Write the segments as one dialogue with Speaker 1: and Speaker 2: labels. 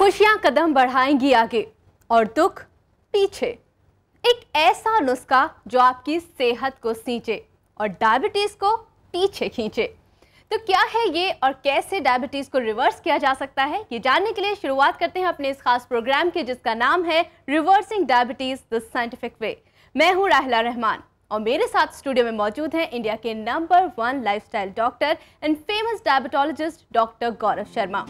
Speaker 1: खुशियां कदम बढ़ाएंगी आगे और दुख पीछे। एक ऐसा नुस्खा जो आपकी सेहत को सींचे और डायबिटीज को पीछे खींचे। तो क्या है ये और कैसे डायबिटीज को रिवर्स किया जा सकता है, ये जानने के लिए शुरुआत करते हैं अपने इस खास प्रोग्राम की, जिसका नाम है reversing diabetes the scientific way. मैं हूं राहिला रहमान और मेरे साथ स्टूडियो में मौजूद हैं इंडिया के number 1 lifestyle doctor and famous diabetologist doctor Gaurav Sharma.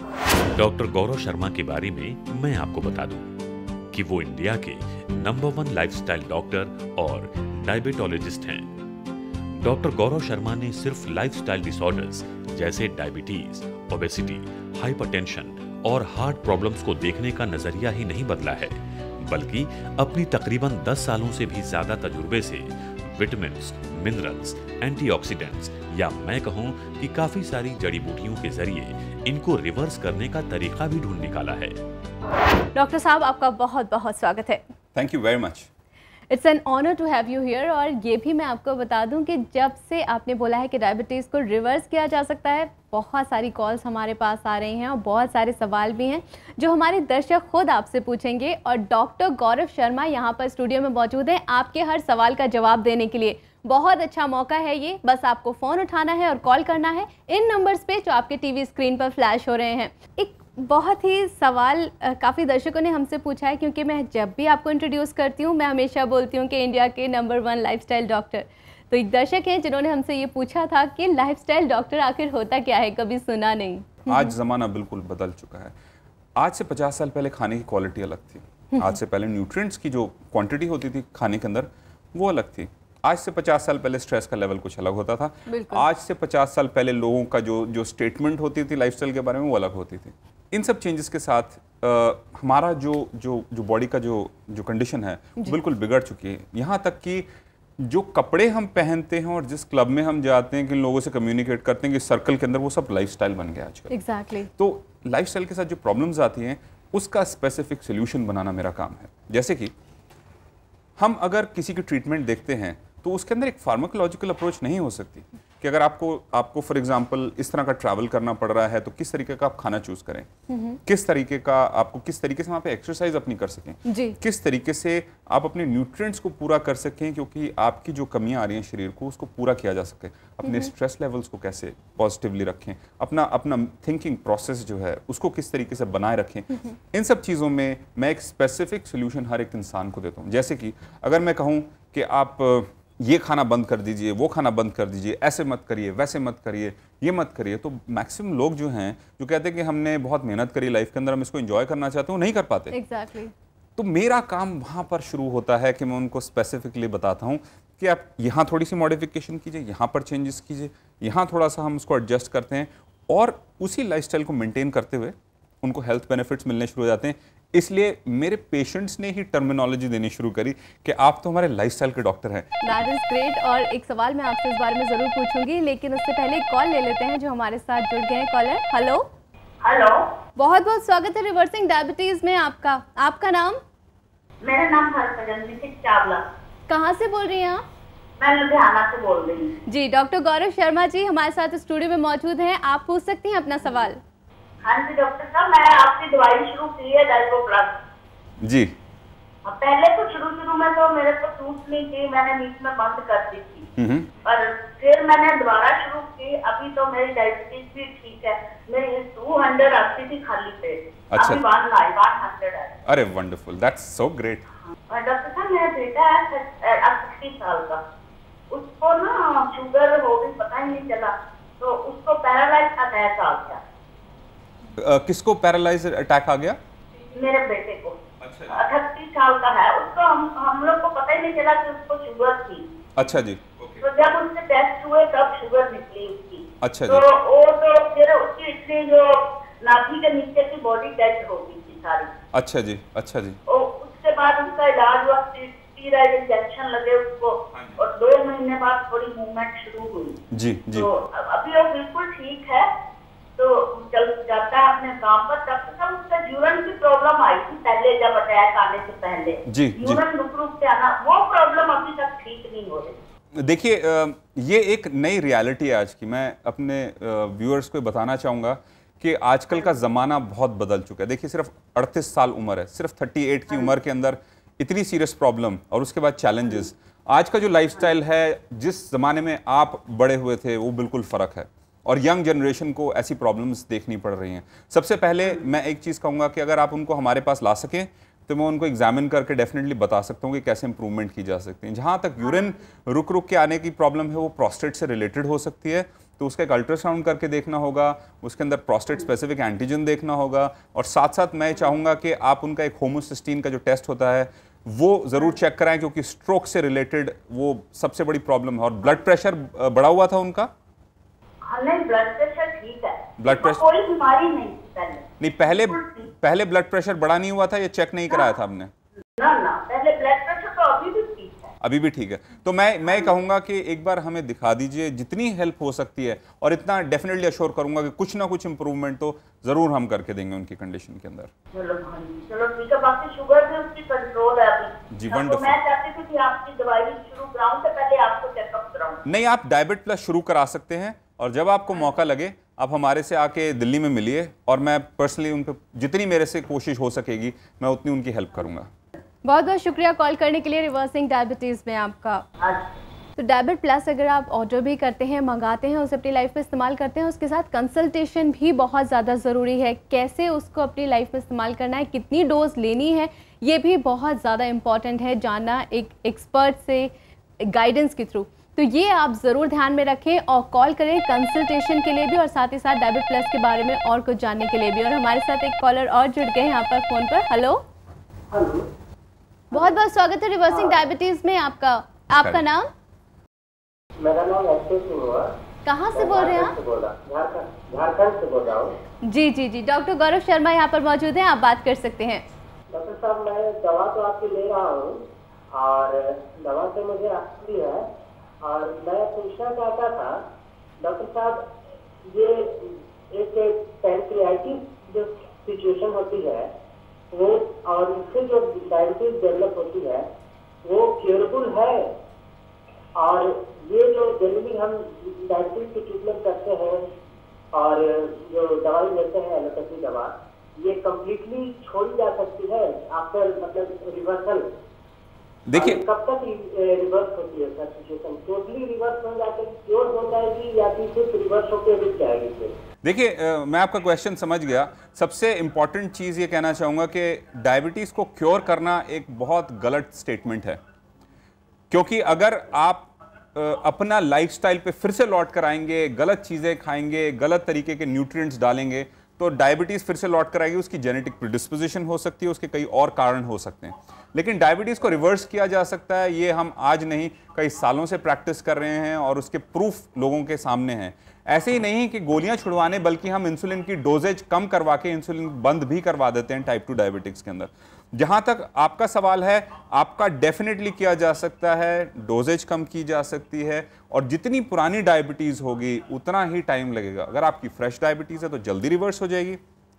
Speaker 2: Doctor Gaurav Sharma के बारे में मैं आपको बता दूं कि वो इंडिया के नंबर 1 लाइफस्टाइल डॉक्टर और डायबिटोलॉजिस्ट हैं। डॉक्टर गौरव शर्मा ने सिर्फ लाइफस्टाइल डिसऑर्डर्स जैसे डायबिटीज, ओबेसिटी, हाइपरटेंशन और हार्ट प्रॉब्लम्स को देखने का नजरिया ही नहीं बदला है, बल्कि अपनी तकरीबन 10 सालों से भी ज्यादा तजुर्बे से विटामिन्स, मिनरल्स, एंटीऑक्सीडेंट्स या मैं कहूं कि काफी सारी जड़ी बूटियों के जरिए इनको रिवर्स करने का तरीका भी ढूंढ निकाला है।
Speaker 1: डॉक्टर साहब, आपका बहुत बहुत स्वागत है।
Speaker 3: Thank you very much.
Speaker 1: It's an honour to have you here. और ये भी मैं आपको बता दूं कि जब से आपने बोला है कि डायबिटीज़ को रिवर्स किया जा सकता है, बहुत सारी कॉल्स हमारे पास आ रही हैं और बहुत सारे सवाल भी हैं जो हमारे दर्शक खुद आपसे पूछेंगे। और डॉक्टर गौरव शर्मा यहाँ पर स्टूडियो में मौजूद हैं आपके हर सवाल का जवाब देने के लिए। बहुत अच्छा मौका है ये, बस आपको फ़ोन उठाना है और कॉल करना है इन नंबर्स पे जो आपके टीवी स्क्रीन पर फ्लैश हो रहे हैं। एक बहुत ही सवाल काफ़ी दर्शकों ने हमसे पूछा है, क्योंकि मैं जब भी आपको इंट्रोड्यूस करती हूँ मैं हमेशा बोलती हूँ कि इंडिया के नंबर 1 लाइफस्टाइल डॉक्टर। तो एक दर्शक हैं जिन्होंने हमसे ये पूछा था कि लाइफस्टाइल डॉक्टर आखिर होता क्या है, कभी सुना नहीं।
Speaker 3: आज ज़माना बिल्कुल बदल चुका है। आज से 50 साल पहले खाने की क्वालिटी अलग थी। आज से पहले न्यूट्रिएंट्स की जो क्वांटिटी होती थी खाने के अंदर वो अलग थी। आज से 50 साल पहले स्ट्रेस का लेवल कुछ अलग होता था। आज से 50 साल पहले लोगों का जो स्टेटमेंट होती थी लाइफस्टाइल के बारे में वो अलग होती थी। इन सब चेंजेस के साथ हमारा जो बॉडी का जो कंडीशन है बिल्कुल बिगड़ चुकी है। यहाँ तक कि जो कपड़े हम पहनते हैं और जिस क्लब में हम जाते हैं, किन लोगों से कम्युनिकेट करते हैं, कि सर्कल के अंदर, वो सब लाइफस्टाइल बन गया आजकल।
Speaker 1: एग्जैक्टली।
Speaker 3: तो लाइफस्टाइल के साथ जो प्रॉब्लम्स आती हैं उसका स्पेसिफिक सोल्यूशन बनाना मेरा काम है। जैसे कि हम अगर किसी की ट्रीटमेंट देखते हैं तो उसके अंदर एक फार्माकोलॉजिकल अप्रोच नहीं हो सकती कि अगर आपको फॉर एग्जांपल इस तरह का ट्रैवल करना पड़ रहा है तो किस तरीके का आप खाना चूज करें, किस तरीके से वहाँ पे एक्सरसाइज अपनी कर सकें, किस तरीके से आप अपने न्यूट्रिएंट्स को पूरा कर सकें, क्योंकि आपकी जो कमियां आ रही हैं शरीर को उसको पूरा किया जा सके, अपने स्ट्रेस लेवल्स को कैसे पॉजिटिवली रखें, अपना थिंकिंग प्रोसेस जो है उसको किस तरीके से बनाए रखें। इन सब चीज़ों में मैं एक स्पेसिफिक सोल्यूशन हर एक इंसान को देता हूँ। जैसे कि अगर मैं कहूँ कि आप ये खाना बंद कर दीजिए, वो खाना बंद कर दीजिए, ऐसे मत करिए, वैसे मत करिए, ये मत करिए, तो मैक्सिमम लोग जो हैं जो कहते हैं कि हमने बहुत मेहनत करी लाइफ के अंदर, हम इसको एंजॉय करना चाहते हैं, वो नहीं कर पाते।
Speaker 1: Exactly.
Speaker 3: तो मेरा काम वहाँ पर शुरू होता है कि मैं उनको स्पेसिफिकली बताता हूँ कि आप यहाँ थोड़ी सी मॉडिफिकेशन कीजिए, यहाँ पर चेंजेस कीजिए, यहाँ थोड़ा सा हम उसको एडजस्ट करते हैं और उसी लाइफस्टाइल को मेंटेन करते हुए उनको हेल्थ बेनिफिट्स मिलने शुरू हो जाते हैं। इसलिए मेरे पेशेंट्स ने ही टर्मिनोलॉजी देनी शुरू करी कि आप तो हमारे लाइफस्टाइल के डॉक्टर हैं।
Speaker 1: That is great. और एक सवाल मैं आपसे इस बारे में जरूर पूछूंगी, लेकिन उससे पहले एक कॉल ले लेते हैं जो हमारे साथ जुड़ गए हैं। Collar, hello.
Speaker 4: हेलो,
Speaker 1: बहुत बहुत स्वागत है रिवर्सिंग डायबिटीज में आपका। आपका नाम?
Speaker 4: मेरा नाम हरभजन चावला।
Speaker 1: कहाँ से बोल रही हैं आप?
Speaker 4: मैं लुधियाना से बोल रही हूँ।
Speaker 1: जी, डॉक्टर गौरव शर्मा जी हमारे साथ स्टूडियो में मौजूद हैं, आप पूछ सकती हैं अपना सवाल।
Speaker 4: हाँ जी डॉक्टर साहब, मैं आपकी दवाई शुरू की है डाइको प्लस
Speaker 3: जी।
Speaker 4: पहले तो शुरू में तो मेरे को सूट नहीं थी, मैंने बीच में बंद कर दी थी, और फिर मैंने दोबारा शुरू की। अभी तो मेरी डायबिटीज भी ठीक है। मेरी 200 आती थी खाली पेट,
Speaker 3: अच्छा।
Speaker 4: अभी 100 है।
Speaker 3: अरे वंडरफुल, दैट्स सो ग्रेट।
Speaker 4: और डॉक्टर साहब, मेरा बेटा है 60 साल का, उसको ना शुगर हो गई, पता ही नहीं चला, तो उसको पैरालाइज अटैक आ गया।
Speaker 3: किसको पैरालाइज अटैक आ गया?
Speaker 4: मेरे बेटे को।
Speaker 3: अच्छा।
Speaker 4: 38 साल का है। उसको हम लोग को पता ही नहीं चला कि उसको शुगर थी।
Speaker 3: अच्छा जी।
Speaker 4: तो जब उसके टेस्ट हुए तब शुगर निकली उसकी।
Speaker 3: अच्छा जी।
Speaker 4: तो वो तो फिर उसकी इतनी जो नाभि के नीचे की बॉडी डेड हो गई थी सारी।
Speaker 3: अच्छा जी, अच्छा जी।
Speaker 4: और उसके बाद उसका इलाज हुआ, स्टीरॉइड इंजेक्शन लगे उसको, और 2 महीने बाद थोड़ी मूवमेंट शुरू हुई।
Speaker 3: जी जी।
Speaker 4: तो अभी वो बिल्कुल ठीक है, तो चल जाता है अपने काम पर। तब तक उसका यूरिन की प्रॉब्लम आई थी पहले, जब अटैक आने से पहले
Speaker 3: जी
Speaker 4: यूरिन रुक से आना, वो प्रॉब्लम अभी तक ठीक नहीं हो रही।
Speaker 3: देखिए, ये एक नई रियलिटी है आज की। मैं अपने व्यूअर्स को बताना चाहूँगा कि आजकल का ज़माना बहुत बदल चुका है। देखिए सिर्फ 38 साल उम्र है, सिर्फ 38 की उम्र के अंदर इतनी सीरियस प्रॉब्लम और उसके बाद चैलेंजेस। आज का जो लाइफस्टाइल है, जिस ज़माने में आप बड़े हुए थे वो बिल्कुल फ़र्क है और यंग जनरेशन को ऐसी प्रॉब्लम्स देखनी पड़ रही हैं। सबसे पहले मैं एक चीज़ कहूँगा कि अगर आप उनको हमारे पास ला सकें तो मैं उनको एग्जामिन करके डेफिनेटली बता सकता हूँ कि कैसे इंप्रूवमेंट की जा सकती है। जहाँ तक यूरिन रुक के आने की प्रॉब्लम है वो प्रोस्टेट से रिलेटेड हो सकती है, तो उसका एक अल्ट्रासाउंड करके देखना होगा, उसके अंदर प्रोस्टेट स्पेसिफिक एंटीजन देखना होगा और साथ साथ मैं चाहूँगा कि आप उनका एक होमोसिस्टीन का जो टेस्ट होता है वो ज़रूर चेक कराएं, क्योंकि स्ट्रोक से रिलेटेड वो सबसे बड़ी प्रॉब्लम है। और ब्लड प्रेशर बढ़ा हुआ था उनका?
Speaker 4: नहीं, ब्लड प्रेशर ठीक है,
Speaker 3: ब्लड प्रेशर
Speaker 4: कोई बीमारी नहीं पहले।
Speaker 3: नहीं, पहले ब्लड प्रेशर बढ़ा नहीं हुआ था, ये चेक नहीं कराया था आपने?
Speaker 4: ना, पहले ब्लड प्रेशर तो अभी भी ठीक है।
Speaker 3: अभी भी ठीक है। तो मैं कहूंगा कि एक बार हमें दिखा दीजिए जितनी हेल्प हो सकती है, और इतना डेफिनेटली अश्योर करूंगा कि कुछ ना कुछ इंप्रूवमेंट तो जरूर हम करके देंगे उनकी कंडीशन के अंदर।
Speaker 4: चलो ठीक है, बाकी शुगर भी उसकी कंट्रोल है अभी।
Speaker 3: जी,
Speaker 4: तो
Speaker 3: वंडरफुल।
Speaker 4: मैं चाहती थी कि आपकी दवाई शुरू कराऊं से पहले आपको चेकअप कराऊं।
Speaker 3: नहीं, आप डायबिट प्लस शुरू करा सकते हैं और जब आपको मौका लगे आप हमारे से आके दिल्ली में मिलिए और मैं पर्सनली उन पर जितनी मेरे से कोशिश हो सकेगी मैं उतनी उनकी हेल्प करूंगा।
Speaker 1: बहुत बहुत शुक्रिया कॉल करने के लिए रिवर्सिंग डायबिटीज़ में आपका। तो डायबिट प्लस अगर आप ऑर्डर भी करते हैं, मंगाते हैं, उसे अपनी लाइफ में इस्तेमाल करते हैं, उसके साथ कंसल्टेशन भी बहुत ज़्यादा ज़रूरी है। कैसे उसको अपनी लाइफ में इस्तेमाल करना है, कितनी डोज लेनी है, ये भी बहुत ज़्यादा इम्पॉर्टेंट है जानना एक एक्सपर्ट से गाइडेंस के थ्रू। तो ये आप ज़रूर ध्यान में रखें और कॉल करें कंसल्टेशन के लिए भी और साथ ही साथ डायबिट प्लस के बारे में और कुछ जानने के लिए भी। और हमारे साथ एक कॉलर और जुड़ गए यहाँ पर फ़ोन पर। हेलो, बहुत बहुत स्वागत है रिवर्सिंग डायबिटीज़ में आपका। आपका नाम?
Speaker 5: मेरा नाम अक्षय सिंह हुआ।
Speaker 1: कहाँ से बोल रहे हैं आप?
Speaker 5: झारखंड से बोल रहा हूँ।
Speaker 1: जी, डॉक्टर गौरव शर्मा यहाँ पर मौजूद हैं, आप बात कर सकते हैं।
Speaker 5: डॉक्टर साहब, मैं दवा तो आपकी ले रहा हूँ और दवा से मुझे आती है, और मैं पूछना चाहता था डॉक्टर साहब, ये एक पैंक्रियाटिस जो सिचुएशन होती है वो, और इससे जो डायबिटीज डेवलप होती है वो क्योरेबल है? और ये जो जनरली हम डायबिटीज की ट्रीटमेंट करते हैं और जो दवाई लेते हैं एलोपैथी दवा, ये कम्प्लीटली छोड़ी जा सकती है आफ्टर मतलब रिवर्सल?
Speaker 3: देखिए,
Speaker 5: कब तक रिवर्स होती है सर सिचुएशन? टोटली रिवर्स हो जाके क्योर हो जाएगी या फिर सिर्फ रिवर्स होकर रुक जाएगी?
Speaker 3: देखिए, मैं आपका क्वेश्चन समझ गया। सबसे इंपॉर्टेंट चीज़ ये कहना चाहूँगा कि डायबिटीज़ को क्योर करना एक बहुत गलत स्टेटमेंट है, क्योंकि अगर आप अपना लाइफस्टाइल पे फिर से लौट कर आएंगे, गलत चीज़ें खाएंगे, गलत तरीके के न्यूट्रिएंट्स डालेंगे, तो डायबिटीज़ फिर से लौट कर आएगी। उसकी जेनेटिक प्रिडिस्पोजिशन हो सकती है, उसके कई और कारण हो सकते हैं, लेकिन डायबिटीज़ को रिवर्स किया जा सकता है। ये हम आज नहीं, कई सालों से प्रैक्टिस कर रहे हैं और उसके प्रूफ लोगों के सामने हैं। ऐसे ही नहीं कि गोलियां छुड़वाने, बल्कि हम इंसुलिन की डोजेज कम करवा के इंसुलिन बंद भी करवा देते हैं टाइप 2 डायबिटिक्स के अंदर। जहां तक आपका सवाल है, आपका डेफिनेटली किया जा सकता है, डोजेज कम की जा सकती है, और जितनी पुरानी डायबिटीज़ होगी उतना ही टाइम लगेगा। अगर आपकी फ्रेश डायबिटीज़ है तो जल्दी रिवर्स हो जाएगी,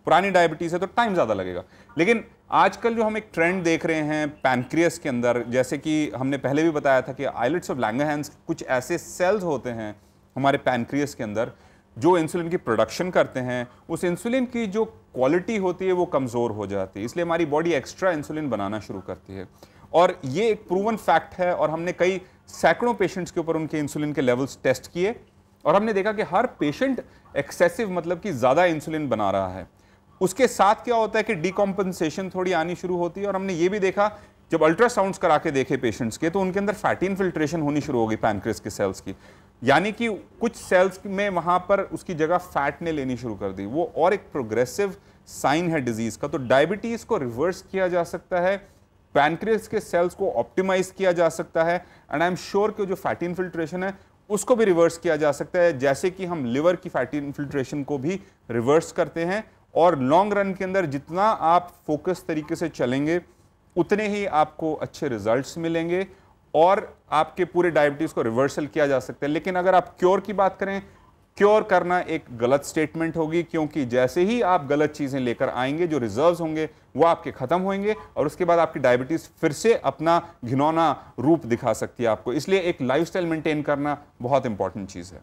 Speaker 3: पुरानी डायबिटीज़ है तो टाइम ज़्यादा लगेगा। लेकिन आजकल जो हम एक ट्रेंड देख रहे हैं पैनक्रियास के अंदर, जैसे कि हमने पहले भी बताया था कि आइलेट्स ऑफ लैंगरहैंस कुछ ऐसे सेल्स होते हैं हमारे पैनक्रियास के अंदर जो इंसुलिन की प्रोडक्शन करते हैं। उस इंसुलिन की जो क्वालिटी होती है वो कमज़ोर हो जाती है, इसलिए हमारी बॉडी एक्स्ट्रा इंसुलिन बनाना शुरू करती है। और ये एक प्रूवन फैक्ट है, और हमने कई सैकड़ों पेशेंट्स के ऊपर उनके इंसुलिन के लेवल्स टेस्ट किए और हमने देखा कि हर पेशेंट एक्सेसिव मतलब कि ज़्यादा इंसुलिन बना रहा है। उसके साथ क्या होता है कि डिकॉम्पनसेशन थोड़ी आनी शुरू होती है, और हमने ये भी देखा जब अल्ट्रासाउंड्स करा के देखे पेशेंट्स के, तो उनके अंदर फैटी इन्फिल्ट्रेशन होनी शुरू हो गई पैनक्रियास के सेल्स की, यानी कि कुछ सेल्स में वहां पर उसकी जगह फैट ने लेनी शुरू कर दी। वो और एक प्रोग्रेसिव साइन है डिजीज का। तो डायबिटीज को रिवर्स किया जा सकता है, पैनक्रियास के सेल्स को ऑप्टिमाइज किया जा सकता है, एंड आई एम श्योर कि जो फैटी इन्फिल्ट्रेशन है उसको भी रिवर्स किया जा सकता है, जैसे कि हम लिवर की फैटी इन्फिल्ट्रेशन को भी रिवर्स करते हैं। और लॉन्ग रन के अंदर जितना आप फोकस तरीके से चलेंगे उतने ही आपको अच्छे रिजल्ट्स मिलेंगे और आपके पूरे डायबिटीज को रिवर्सल किया जा सकता है। लेकिन अगर आप क्योर की बात करें, क्योर करना एक गलत स्टेटमेंट होगी, क्योंकि जैसे ही आप गलत चीजें लेकर आएंगे जो रिजर्व्स होंगे वो आपके खत्म होंगे और उसके बाद आपकी डायबिटीज फिर से अपना घिनौना रूप दिखा सकती है आपको। इसलिए एक लाइफस्टाइल मेंटेन करना बहुत इंपॉर्टेंट चीज है।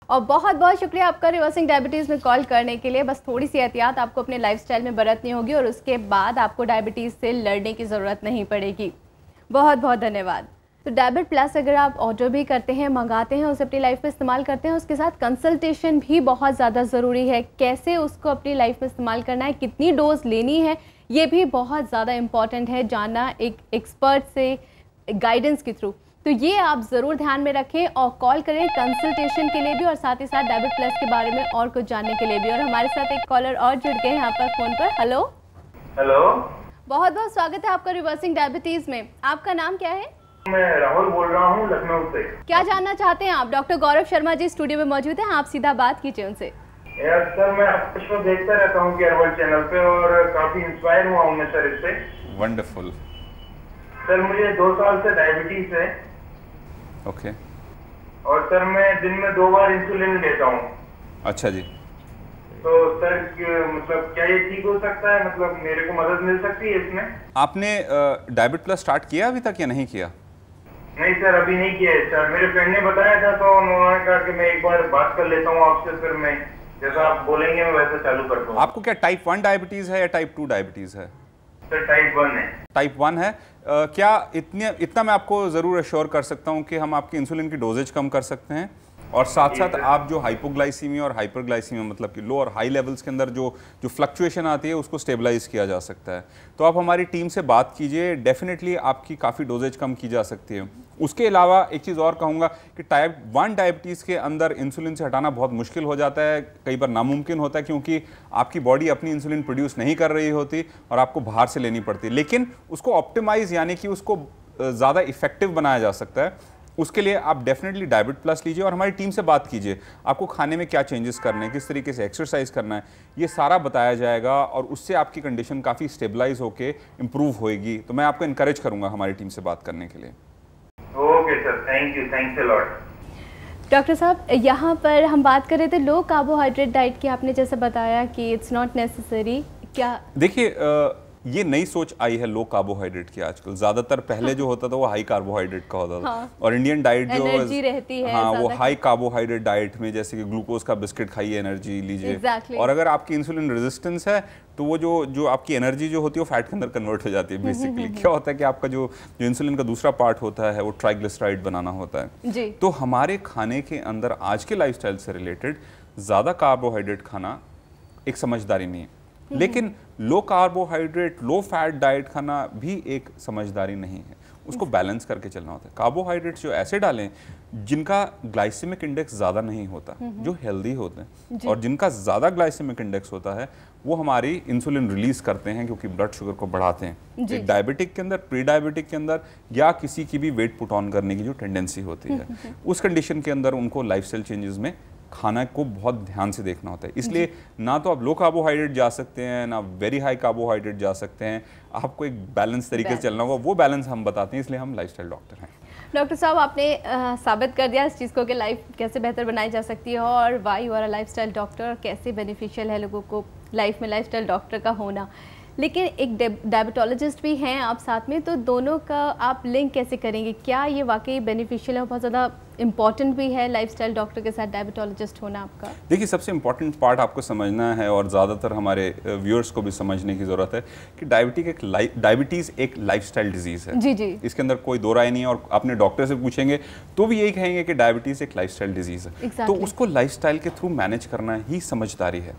Speaker 1: और बहुत बहुत शुक्रिया आपका रिवर्सिंग डायबिटीज़ में कॉल करने के लिए। बस थोड़ी सी एहतियात आपको अपने लाइफस्टाइल में बरतनी होगी और उसके बाद आपको डायबिटीज़ से लड़ने की ज़रूरत नहीं पड़ेगी। बहुत बहुत धन्यवाद। तो डायबिट प्लस अगर आप ऑर्डर भी करते हैं, मंगाते हैं, उसे अपनी लाइफ में इस्तेमाल करते हैं, उसके साथ कंसल्टेशन भी बहुत ज़्यादा ज़रूरी है। कैसे उसको अपनी लाइफ में इस्तेमाल करना है, कितनी डोज लेनी है, ये भी बहुत ज़्यादा इम्पॉर्टेंट है जानना एक एक्सपर्ट से गाइडेंस के थ्रू। तो ये आप ज़रूर ध्यान में रखें और कॉल करें कंसल्टेशन के लिए भी और साथ ही साथ डायबिट प्लस के बारे में और कुछ जानने के लिए भी। और हमारे साथ एक कॉलर और जुड़ गए यहाँ पर फ़ोन पर। हेलो
Speaker 6: हेलो,
Speaker 1: बहुत बहुत स्वागत है आपका रिवर्सिंग डायबिटीज़ में। आपका नाम क्या है?
Speaker 6: मैं राहुल बोल रहा हूँ लखनऊ से।
Speaker 1: क्या जानना चाहते हैं आप? डॉक्टर गौरव शर्मा जी स्टूडियो में मौजूद हैं, आप सीधा बात कीजिए उनसे।
Speaker 6: यार सर, मैं आपको शो देखता रहता हूँ केयरवर्ल्ड चैनल पे और काफी इंस्पायर हुआ हूँ मैं सर इससे।
Speaker 3: वंडरफुल।
Speaker 6: सर मुझे 2 साल से डायबिटीज है।
Speaker 3: ओके।
Speaker 6: और सर मैं दिन में 2 बार इंसुलिन लेता हूँ।
Speaker 3: अच्छा जी।
Speaker 6: तो सर मतलब क्या ये ठीक हो सकता है? मतलब मेरे को मदद मिल सकती है इसमें?
Speaker 3: आपने डायबिट प्लस स्टार्ट किया अभी तक या नहीं किया?
Speaker 6: नहीं सर, अभी नहीं किया है सर। मेरे फ्रेंड ने बताया था तो उन्होंने कहा कि मैं एक बार बात कर लेता हूँ आपसे, फिर मैं जैसा आप बोलेंगे मैं वैसा चालू करता हूँ।
Speaker 3: आपको क्या टाइप 1 डायबिटीज है या टाइप 2 डायबिटीज है?
Speaker 6: सर टाइप 1 है।
Speaker 3: टाइप 1 है। क्या इतना मैं आपको ज़रूर अश्योर कर सकता हूँ कि हम आपकी इंसुलिन की डोजेज कम कर सकते हैं और साथ साथ आप जो हाइपोग्लाइसीमिया और हाइपरग्लाइसीमिया मतलब कि लो और हाई लेवल्स के अंदर जो फ्लक्चुएशन आती है उसको स्टेबलाइज किया जा सकता है। तो आप हमारी टीम से बात कीजिए, डेफिनेटली आपकी काफ़ी डोजेज कम की जा सकती है। उसके अलावा एक चीज़ और कहूँगा कि टाइप 1 डायबिटीज़ के अंदर इंसुलिन से हटाना बहुत मुश्किल हो जाता है, कई बार नामुमकिन होता है, क्योंकि आपकी बॉडी अपनी इंसुलिन प्रोड्यूस नहीं कर रही होती और आपको बाहर से लेनी पड़ती है। लेकिन उसको ऑप्टिमाइज यानी कि उसको ज़्यादा इफेक्टिव बनाया जा सकता है। उसके लिए आप डेफिनेटली डायबिट प्लस लीजिए और हमारी टीम से बात कीजिए। आपको खाने में क्या चेंजेस करने हैं, किस तरीके से एक्सरसाइज करना है, ये सारा बताया जाएगा और उससे आपकी कंडीशन काफ़ी स्टेबलाइज होकर इम्प्रूव होएगी। तो मैं आपको इनकरेज करूँगा हमारी टीम से बात करने के लिए।
Speaker 6: Okay sir, thank you, thanks a lot.
Speaker 1: Doctor साहब, यहाँ पर हम बात कर रहे थे लो कार्बोहाइड्रेट डाइट की। आपने जैसे बताया कि इट्स नॉट नेसेसरी। क्या देखिए,
Speaker 3: ये नई सोच आई है लो कार्बोहाइड्रेट की आजकल। ज्यादातर पहले जो होता था वो हाई कार्बोहाइड्रेट का होता था। हाँ। और इंडियन डाइट जो
Speaker 1: रहती है,
Speaker 3: हाँ, वो हाई कार्बोहाइड्रेट डाइट में जैसे कि ग्लूकोज का बिस्किट खाइए, एनर्जी लीजिए। और अगर आपकी इंसुलिन रेजिस्टेंस है तो वो जो आपकी एनर्जी जो होती है वो फैट के अंदर कन्वर्ट हो जाती है। बेसिकली क्या होता है कि आपका जो इंसुलिन का दूसरा पार्ट होता है वो ट्राइग्लिसराइड बनाना होता है जी। तो हमारे खाने के अंदर आज के लाइफस्टाइल से रिलेटेड ज्यादा कार्बोहाइड्रेट खाना एक समझदारी नहीं है, लेकिन लो कार्बोहाइड्रेट लो फैट डाइट खाना भी एक समझदारी नहीं है। उसको बैलेंस करके चलना होता है। कार्बोहाइड्रेट्स जो ऐसे डालें जिनका ग्लाइसेमिक इंडेक्स ज़्यादा नहीं होता, जो हेल्दी होते हैं, और जिनका ज़्यादा ग्लाइसेमिक इंडेक्स होता है वो हमारी इंसुलिन रिलीज करते हैं क्योंकि ब्लड शुगर को बढ़ाते हैं। एक डायबिटिक के अंदर, प्री डायबिटिक के अंदर या किसी की भी वेट पुट ऑन करने की जो टेंडेंसी होती है, उस कंडीशन के अंदर उनको लाइफस्टाइल चेंजेस में खाना को बहुत ध्यान से देखना होता है। इसलिए ना तो आप लो कार्बोहाइड्रेट जा सकते हैं ना वेरी हाई कार्बोहाइड्रेट जा सकते हैं। आपको एक बैलेंस तरीके से चलना होगा। वो बैलेंस हम बताते हैं, इसलिए हम लाइफस्टाइल डॉक्टर हैं।
Speaker 1: डॉक्टर साहब, आपने साबित कर दिया इस चीज़ को कि लाइफ कैसे बेहतर बनाई जा सकती है और why you are a lifestyle doctor, कैसे बेनिफिशियल है लोगों को लाइफ में लाइफस्टाइल डॉक्टर का होना। लेकिन एक डायबिटोलॉजिस्ट भी हैं आप साथ में, तो दोनों का आप लिंक कैसे करेंगे? क्या ये वाकई बेनिफिशियल है, बहुत ज़्यादा इम्पॉर्टेंट भी है लाइफस्टाइल डॉक्टर के साथ डायबिटोलॉजिस्ट होना आपका?
Speaker 3: देखिए, सबसे इम्पॉर्टेंट पार्ट आपको समझना है और ज़्यादातर हमारे व्यूअर्स को भी समझने की ज़रूरत है कि डायबिटीज़ एक लाइफस्टाइल डिजीज़ है। जी। इसके अंदर कोई दो राय नहीं है। और अपने डॉक्टर से पूछेंगे तो भी यही कहेंगे कि डायबिटीज़ एक लाइफस्टाइल डिजीज़ है। तो उसको लाइफस्टाइल के थ्रू मैनेज करना ही समझदारी है।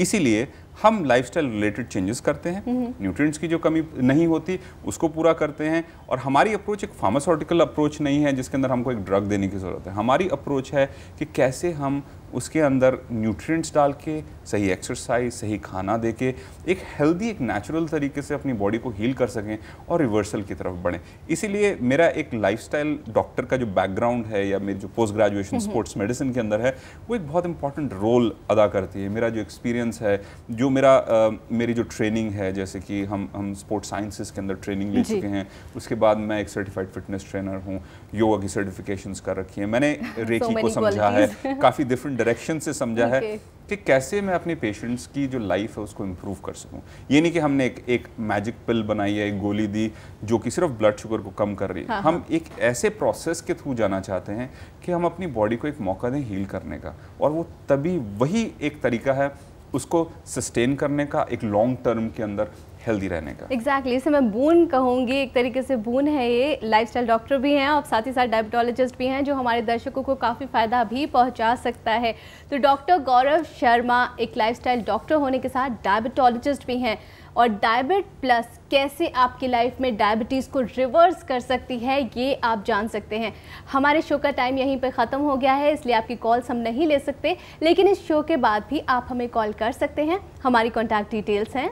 Speaker 3: इसीलिए हम लाइफस्टाइल रिलेटेड चेंजेस करते हैं, न्यूट्रिएंट्स की जो कमी नहीं होती उसको पूरा करते हैं। और हमारी अप्रोच एक फार्मास्यूटिकल अप्रोच नहीं है जिसके अंदर हमको एक ड्रग देने की ज़रूरत है। हमारी अप्रोच है कि कैसे हम उसके अंदर न्यूट्रिएंट्स डाल के, सही एक्सरसाइज, सही खाना दे के एक हेल्दी, एक नेचुरल तरीके से अपनी बॉडी को हील कर सकें और रिवर्सल की तरफ बढ़ें। इसीलिए मेरा एक लाइफस्टाइल डॉक्टर का जो बैकग्राउंड है या मेरी जो पोस्ट ग्रेजुएशन स्पोर्ट्स मेडिसिन के अंदर है वो एक बहुत इंपॉर्टेंट रोल अदा करती है। मेरा जो एक्सपीरियंस है, जो मेरी जो ट्रेनिंग है, जैसे कि हम स्पोर्ट्स साइंसेस के अंदर ट्रेनिंग ले चुके हैं। उसके बाद मैं एक सर्टिफाइड फिटनेस ट्रेनर हूँ, योगा की सर्टिफिकेशंस कर रखी है मैंने, रेकी को समझा है, काफ़ी डिफरेंट डायरेक्शन से समझा है कि कैसे मैं अपने पेशेंट्स की जो लाइफ है उसको इम्प्रूव कर सकूं। ये नहीं कि हमने एक मैजिक पिल बनाई है, एक गोली दी जो कि सिर्फ ब्लड शुगर को कम कर रही है। हम एक ऐसे प्रोसेस के थ्रू जाना चाहते हैं कि हम अपनी बॉडी को एक मौका दें हील करने का, और वो तभी वही एक तरीका है उसको सस्टेन करने का, एक लॉन्ग टर्म के अंदर हेल्दी रहने का।
Speaker 1: एग्जैक्टली इसे मैं बून कहूँगी, एक तरीके से बून है ये। लाइफस्टाइल डॉक्टर भी हैं और साथ ही साथ डायबिटोलॉजिस्ट भी हैं जो हमारे दर्शकों को काफ़ी फ़ायदा भी पहुंचा सकता है। तो डॉक्टर गौरव शर्मा एक लाइफस्टाइल डॉक्टर होने के साथ डायबिटोलॉजिस्ट भी हैं, और डायबिट प्लस कैसे आपकी लाइफ में डायबिटीज़ को रिवर्स कर सकती है ये आप जान सकते हैं। हमारे शो का टाइम यहीं पर ख़त्म हो गया है, इसलिए आपकी कॉल्स हम नहीं ले सकते, लेकिन इस शो के बाद भी आप हमें कॉल कर सकते हैं। हमारी कॉन्टैक्ट डिटेल्स हैं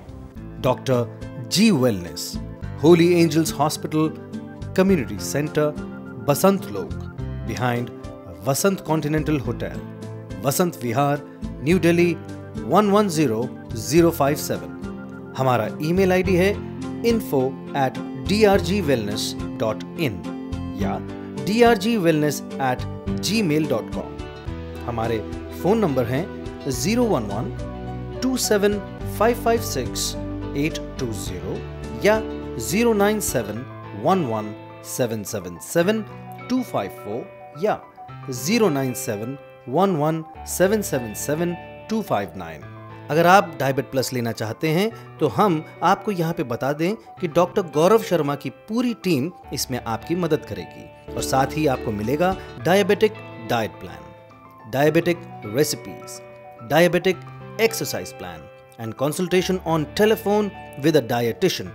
Speaker 7: Dr. G Wellness, Holy Angels Hospital, Community Center, Basant Lok, behind Vasant Continental Hotel, Vasant Vihar, New Delhi 110057. हमारा ईमेल आईडी है info@drgwellness.in या drgwellness@gmail.com. हमारे फोन नंबर हैं 011-27-556-820 या 097-11-777-254 या 097-11-777-259। अगर आप डायबिट प्लस लेना चाहते हैं तो हम आपको यहाँ पे बता दें कि डॉक्टर गौरव शर्मा की पूरी टीम इसमें आपकी मदद करेगी, और साथ ही आपको मिलेगा diabetic diet plan, diabetic recipes, diabetic exercise plan and consultation on telephone with a dietitian,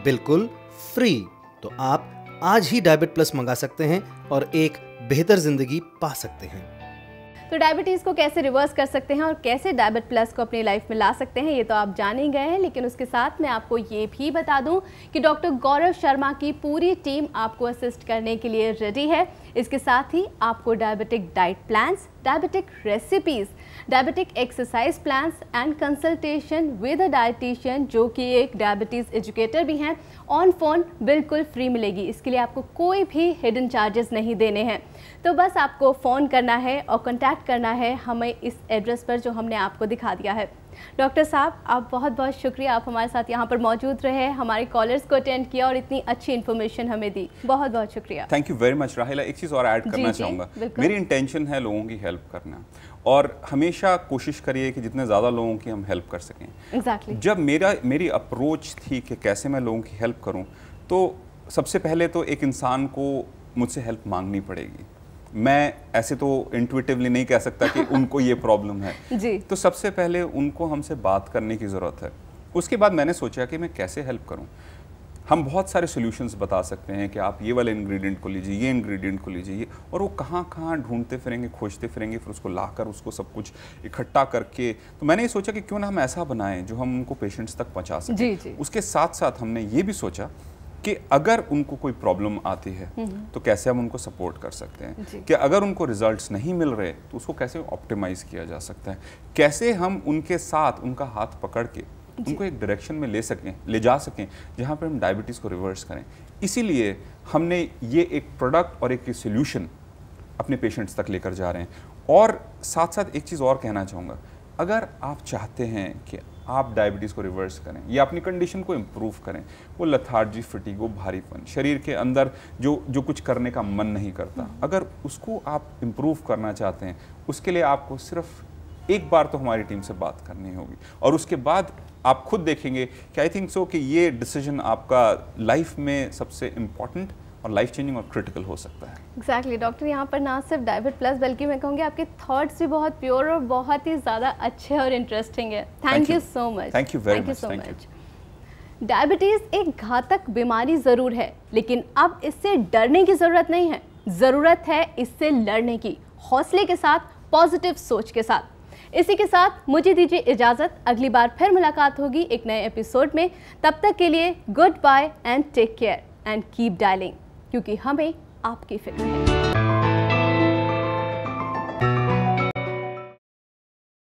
Speaker 7: बिल्कुल फ्री। तो आप आज ही डायबिट प्लस मंगा सकते हैं और एक बेहतर जिंदगी पा सकते हैं।
Speaker 1: तो डायबिटीज़ को कैसे रिवर्स कर सकते हैं और कैसे डायबिट प्लस को अपनी लाइफ में ला सकते हैं ये तो आप जान ही गए हैं, लेकिन उसके साथ मैं आपको ये भी बता दूं कि डॉक्टर गौरव शर्मा की पूरी टीम आपको असिस्ट करने के लिए रेडी है। इसके साथ ही आपको diabetic diet plans, diabetic recipes, diabetic exercise plans and consultation with a dietitian जो कि एक डायबिटीज़ एजुकेटर भी हैं, ऑन फोन बिल्कुल फ्री मिलेगी। इसके लिए आपको कोई भी हिडन चार्जेस नहीं देने हैं। तो बस आपको फ़ोन करना है और कॉन्टैक्ट करना है हमें इस एड्रेस पर जो हमने आपको दिखा दिया है। डॉक्टर साहब, आप बहुत बहुत शुक्रिया, आप हमारे साथ यहाँ पर मौजूद रहे, हमारे कॉलर्स को अटेंड किया और इतनी अच्छी इन्फॉर्मेशन हमें दी। बहुत बहुत शुक्रिया।
Speaker 3: थैंक यू वेरी मच राहिला। एक चीज़ और ऐड करना चाहूँगा, मेरी इंटेंशन है लोगों की हेल्प करना, और हमेशा कोशिश करिए कि जितने ज़्यादा लोगों की हम हेल्प कर सकें।
Speaker 1: Exactly.
Speaker 3: जब मेरी अप्रोच थी कि कैसे मैं लोगों की हेल्प करूं, तो सबसे पहले तो एक इंसान को मुझसे हेल्प मांगनी पड़ेगी। मैं ऐसे तो इंट्यूटिवली नहीं कह सकता कि उनको ये प्रॉब्लम है
Speaker 1: जी।
Speaker 3: तो सबसे पहले उनको हमसे बात करने की ज़रूरत है। उसके बाद मैंने सोचा कि मैं कैसे हेल्प करूं। हम बहुत सारे सॉल्यूशंस बता सकते हैं कि आप ये वाले इंग्रेडिएंट को लीजिए, ये इंग्रेडिएंट को लीजिए, और वो कहाँ ढूंढते फिरेंगे, खोजते फिरेंगे, फिर उसको लाकर उसको सब कुछ इकट्ठा करके। तो मैंने ये सोचा कि क्यों ना हम ऐसा बनाएं जो हम उनको पेशेंट्स तक पहुँचा सकें।
Speaker 1: जी जी।
Speaker 3: उसके साथ साथ हमने ये भी सोचा कि अगर उनको कोई प्रॉब्लम आती है तो कैसे हम उनको सपोर्ट कर सकते हैं, कि अगर उनको रिजल्ट्स नहीं मिल रहे तो उसको कैसे ऑप्टिमाइज़ किया जा सकता है, कैसे हम उनके साथ उनका हाथ पकड़ के उनको एक डायरेक्शन में ले जा सकें जहाँ पर हम डायबिटीज़ को रिवर्स करें। इसीलिए हमने ये एक प्रोडक्ट और एक सोल्यूशन अपने पेशेंट्स तक लेकर जा रहे हैं। और साथ साथ एक चीज़ और कहना चाहूँगा, अगर आप चाहते हैं कि आप डायबिटीज़ को रिवर्स करें या अपनी कंडीशन को इम्प्रूव करें, वो लथार्जी, फटीग, वो भारीपन, शरीर के अंदर जो कुछ करने का मन नहीं करता, अगर उसको आप इम्प्रूव करना चाहते हैं, उसके लिए आपको सिर्फ एक बार तो हमारी टीम से बात करनी होगी, और उसके बाद आप खुद देखेंगे कि आई थिंक सो कि ये डिसीजन आपका लाइफ में सबसे इम्पॉर्टेंट और लाइफ चेंजिंग और क्रिटिकल हो सकता है।
Speaker 1: एग्जैक्टली डॉक्टर, यहाँ पर ना सिर्फ डायबिट प्लस बल्कि मैं कहूँगी आपके थॉट्स भी बहुत प्योर और बहुत ही ज़्यादा अच्छे और इंटरेस्टिंग है। Thank you so much.
Speaker 3: Thank you very much.
Speaker 1: Diabetes एक घातक बीमारी ज़रूर है, लेकिन अब इससे डरने की ज़रूरत नहीं है, ज़रूरत है इससे लड़ने की, हौसले के साथ, पॉजिटिव सोच के साथ। इसी के साथ मुझे दीजिए इजाज़त, अगली बार फिर मुलाकात होगी एक नए एपिसोड में। तब तक के लिए goodbye and take care and keep dialling, क्योंकि हमें आपकी फिक्र है।